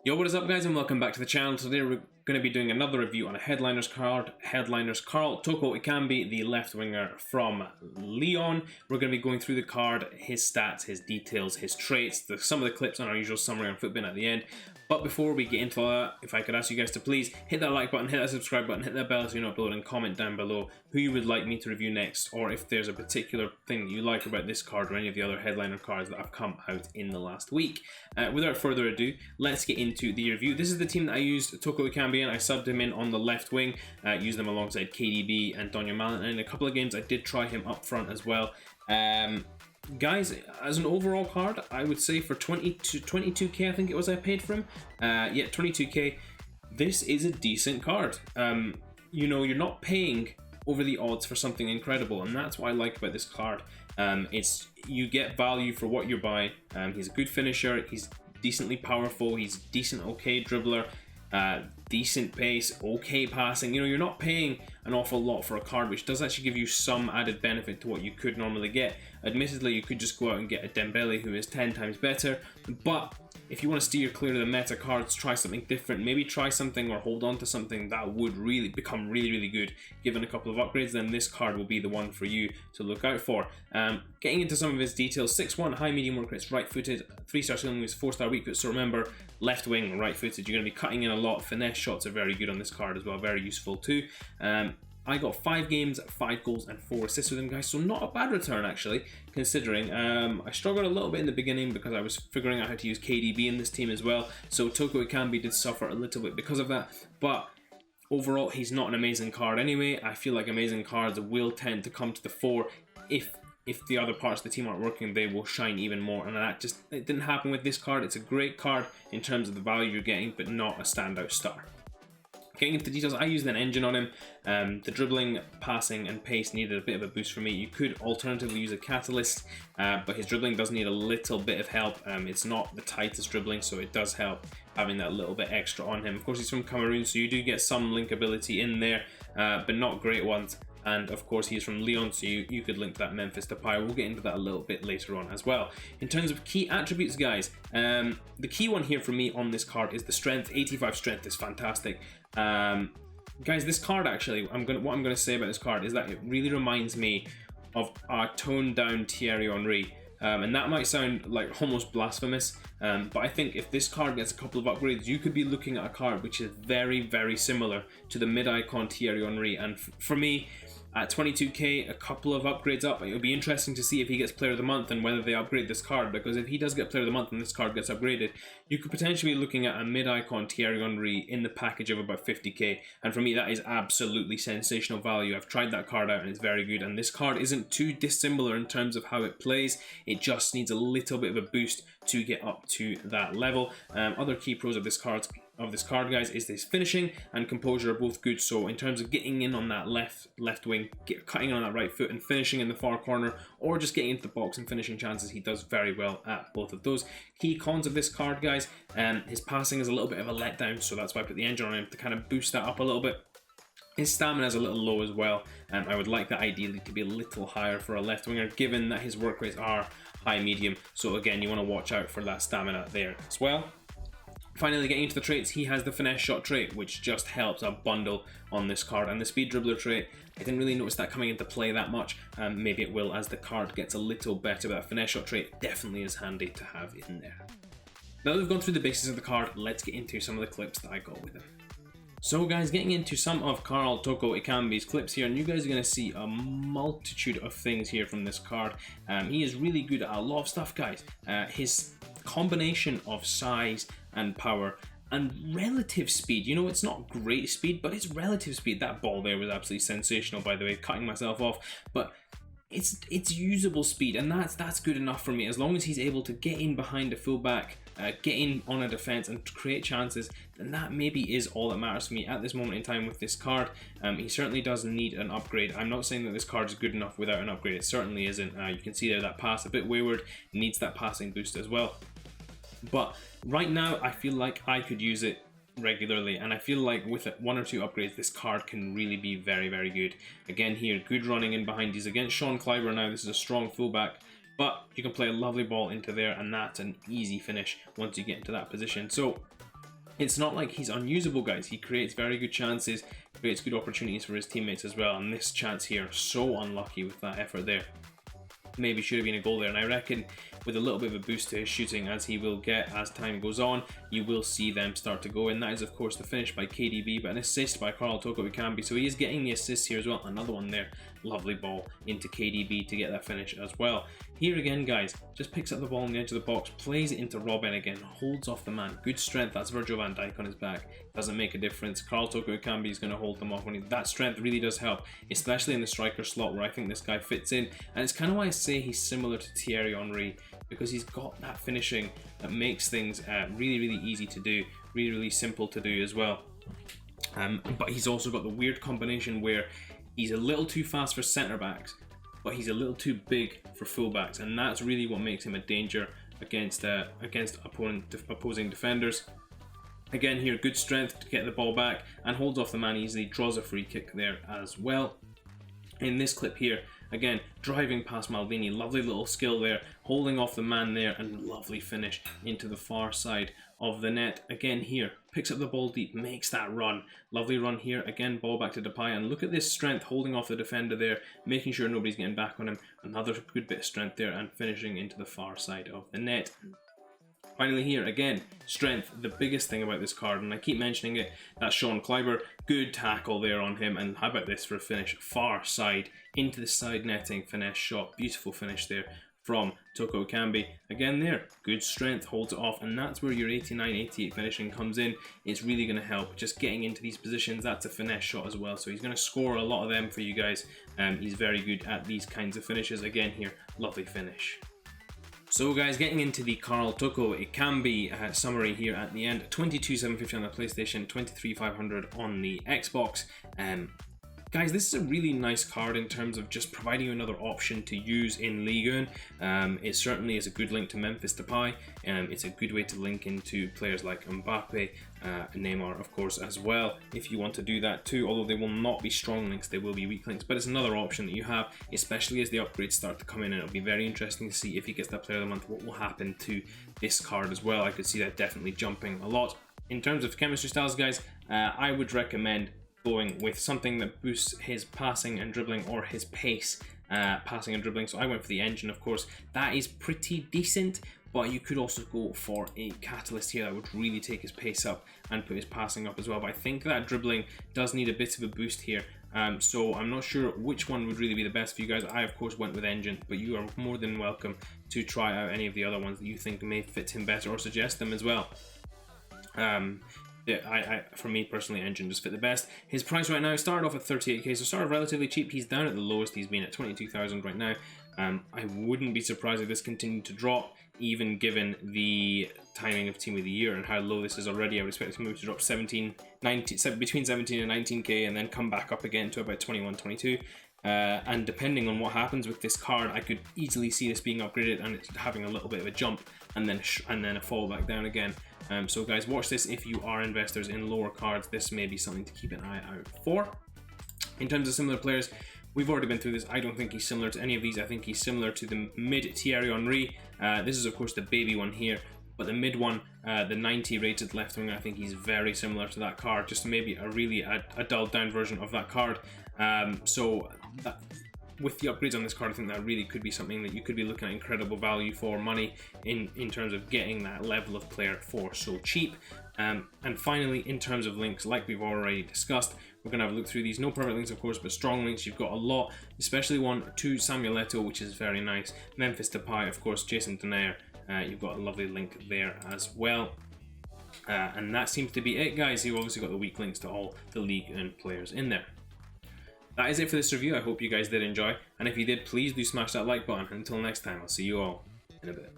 Yo, what is up guys, and welcome back to the channel. Today we're going to be doing another review on a Headliners card. Headliners Karl Toko-Ekambi, the left winger from Lyon. We're going to be going through the card, his stats, his details, his traits, some of the clips on our usual summary on Footbin at the end. But before we get into that, if I could ask you guys to please hit that like button, hit that subscribe button, hit that bell so you don't upload, and comment down below who you would like me to review next, or if there's a particular thing that you like about this card or any of the other headliner cards that have come out in the last week. Without further ado, let's get into the review. This is the team that I used Toko-Ekambi in. I subbed him in on the left wing, used him alongside KDB and Donny Malin, and in a couple of games I did try him up front as well. Guys, as an overall card, I would say for 22k, I think it was I paid for him. Yeah, 22k. This is a decent card. You know, you're not paying over the odds for something incredible, and that's what I like about this card. You get value for what you're buying. He's a good finisher. He's decently powerful. He's decent, okay dribbler. Decent pace, okay passing. You know, you're not paying an awful lot for a card, which does actually give you some added benefit to what you could normally get. Admittedly, you could just go out and get a Dembele who is 10 times better, but if you want to steer clear of the meta cards, try something different, maybe try something or hold on to something that would really become really good given a couple of upgrades, then this card will be the one for you to look out for. Getting into some of his details: 6'1", high medium work rates, right footed, 3-star ceiling moves, 4-star weak foot. So remember, left wing, right footed, you're going to be cutting in a lot. Finesse shots are very good on this card as well, very useful too. I got 5 games, 5 goals and 4 assists with him, guys, so not a bad return actually, considering. I struggled a little bit in the beginning because I was figuring out how to use KDB in this team as well, so Toko-Ekambi did suffer a little bit because of that, but overall he's not an amazing card anyway. I feel like amazing cards will tend to come to the fore. If the other parts of the team aren't working, they will shine even more, and it didn't happen with this card. It's a great card in terms of the value you're getting, but not a standout star. Getting into the details, I used an engine on him. The dribbling, passing and pace needed a bit of a boost for me. You could alternatively use a catalyst, but his dribbling does need a little bit of help. It's not the tightest dribbling, so it does help having that little bit extra on him. Of course, he's from Cameroon, so you do get some link ability in there, but not great ones. And of course he's from Lyon, so you could link that Memphis Depay. We'll get into that a little bit later on as well. In terms of key attributes, guys, the key one here for me on this card is the strength. 85 strength is fantastic. Guys, this card actually, what I'm gonna say about this card is that it really reminds me of a toned down Thierry Henry. And that might sound like almost blasphemous, but I think if this card gets a couple of upgrades, you could be looking at a card which is very similar to the mid-icon Thierry Henry. And for me, at 22k, a couple of upgrades up, it would be interesting to see if he gets Player of the Month and whether they upgrade this card, because if he does get Player of the Month and this card gets upgraded, you could potentially be looking at a mid-icon Thierry Henry in the package of about 50k, and for me that is absolutely sensational value. I've tried that card out and it's very good, and this card isn't too dissimilar in terms of how it plays. It just needs a little bit of a boost to get up to that level. Other key pros of this card, guys, is this finishing and composure are both good. So in terms of getting in on that left wing, cutting in on that right foot and finishing in the far corner, or just getting into the box and finishing chances, he does very well at both of those. Key cons of this card, guys, his passing is a little bit of a letdown, so that's why I put the engine on him to kind of boost that up a little bit. His stamina is a little low as well, and I would like that ideally to be a little higher for a left winger, given that his work rates are high medium. So again, you want to watch out for that stamina there as well. Finally, getting into the traits, he has the finesse shot trait, which just helps a bundle on this card, and the speed dribbler trait, I didn't really notice that coming into play that much. Maybe it will as the card gets a little better, but that finesse shot trait definitely is handy to have in there. Now that we've gone through the basics of the card, let's get into some of the clips that I got with him. So guys, getting into some of Karl Toko-Ekambi's clips here, and you guys are going to see a multitude of things here from this card. He is really good at a lot of stuff, guys. His combination of size and power and relative speed, you know, it's not great speed, but it's relative speed. That ball there was absolutely sensational, by the way, cutting myself off, but it's usable speed, and that's good enough for me. As long as he's able to get in behind a fullback, get in on a defense and create chances, then that maybe is all that matters to me at this moment in time with this card. He certainly does need an upgrade. I'm not saying that this card is good enough without an upgrade. It certainly isn't. You can see there that pass, a bit wayward, needs that passing boost as well. But right now, I feel like I could use it regularly, and I feel like with 1 or 2 upgrades, this card can really be very good. Again here, good running in behind. He's against Sean Cliver now. This is a strong fullback, but you can play a lovely ball into there, and that's an easy finish once you get into that position. So It's not like he's unusable, guys. He creates very good chances, creates good opportunities for his teammates as well. And this chance here, so unlucky with that effort there. Maybe should have been a goal there, and I reckon with a little bit of a boost to his shooting, as he will get as time goes on, you will see them start to go in. That is of course the finish by KDB, but an assist by Karl Toko-Ekambi, so he is getting the assist here as well. Another one there, lovely ball into KDB to get that finish as well. Here again, guys, just picks up the ball on the edge of the box, plays it into Robin again, holds off the man, good strength. That's Virgil van Dijk on his back, doesn't make a difference. Karl Toko-Ekambi is going to hold them off. That strength really does help, especially in the striker slot where I think this guy fits in, and it's kind of why I say he's similar to Thierry Henry, because he's got that finishing that makes things really easy to do, really simple to do as well. But he's also got the weird combination where he's a little too fast for centre backs, but he's a little too big for fullbacks, and that's really what makes him a danger against opposing defenders. Again here, good strength to get the ball back and holds off the man easily, draws a free kick there as well. In this clip here, again, driving past Maldini, lovely little skill there, holding off the man there, and lovely finish into the far side of the net. Again here, picks up the ball deep, makes that run. Lovely run here, again, ball back to Depay, and look at this strength, holding off the defender there, making sure nobody's getting back on him. Another good bit of strength there, and finishing into the far side of the net. Finally here, again, strength, the biggest thing about this card, and I keep mentioning it, that's Sean Kleiber. Good tackle there on him, and how about this for a finish? Far side, into the side netting, finesse shot, beautiful finish there from Toko-Ekambi. Again there, good strength, holds it off, and that's where your 89-88 finishing comes in. It's really going to help, just getting into these positions. That's a finesse shot as well, so he's going to score a lot of them for you guys. He's very good at these kinds of finishes. Again here, lovely finish. So guys, getting into the Karl Toko-Ekambi summary here at the end. 22,750 on the PlayStation, 23,500 on the Xbox. Guys, this is a really nice card in terms of just providing you another option to use in Ligue 1. It certainly is a good link to Memphis Depay. It's a good way to link into players like Mbappe, Neymar of course as well, if you want to do that too. Although they will not be strong links, they will be weak links, but it's another option that you have, especially as the upgrades start to come in, and it'll be very interesting to see if he gets that Player of the Month, what will happen to this card as well. I could see that definitely jumping a lot. In terms of chemistry styles, guys, I would recommend going with something that boosts his passing and dribbling, or his pace, passing and dribbling. So I went for the engine, of course. That is pretty decent, but you could also go for a catalyst here that would really take his pace up and put his passing up as well. But I think that dribbling does need a bit of a boost here. So I'm not sure which one would really be the best for you guys. I of course went with engine, but you are more than welcome to try out any of the other ones that you think may fit him better, or suggest them as well. Yeah, for me personally, engine just fit the best. His price right now started off at 38k, so started relatively cheap. He's down at the lowest he's been at 22,000 right now. I wouldn't be surprised if this continued to drop, even given the timing of Team of the Year and how low this is already. I would expect this move to drop between 17 and 19k, and then come back up again to about 21, 22. And depending on what happens with this card, I could easily see this being upgraded and it's having a little bit of a jump, and then a fall back down again. So guys, watch this if you are investors in lower cards. This may be something to keep an eye out for. In terms of similar players, we've already been through this. I don't think he's similar to any of these. I think he's similar to the mid Thierry Henry. This is of course the baby one here, but the mid one, the 90 rated left winger, I think he's very similar to that card, just maybe a dulled down version of that card. With the upgrades on this card, I think that really could be something that you could be looking at incredible value for money in terms of getting that level of player for so cheap. And finally, in terms of links, like we've already discussed, we're going to have a look through these. No perfect links, of course, but strong links. You've got a lot, especially one to Samuel Eto'o, which is very nice. Memphis Depay, of course, Jason Denayer. You've got a lovely link there as well. And that seems to be it, guys. You've obviously got the weak links to all the league and players in there. That is it for this review. I hope you guys did enjoy, and if you did, please do smash that like button. Until next time, I'll see you all in a bit.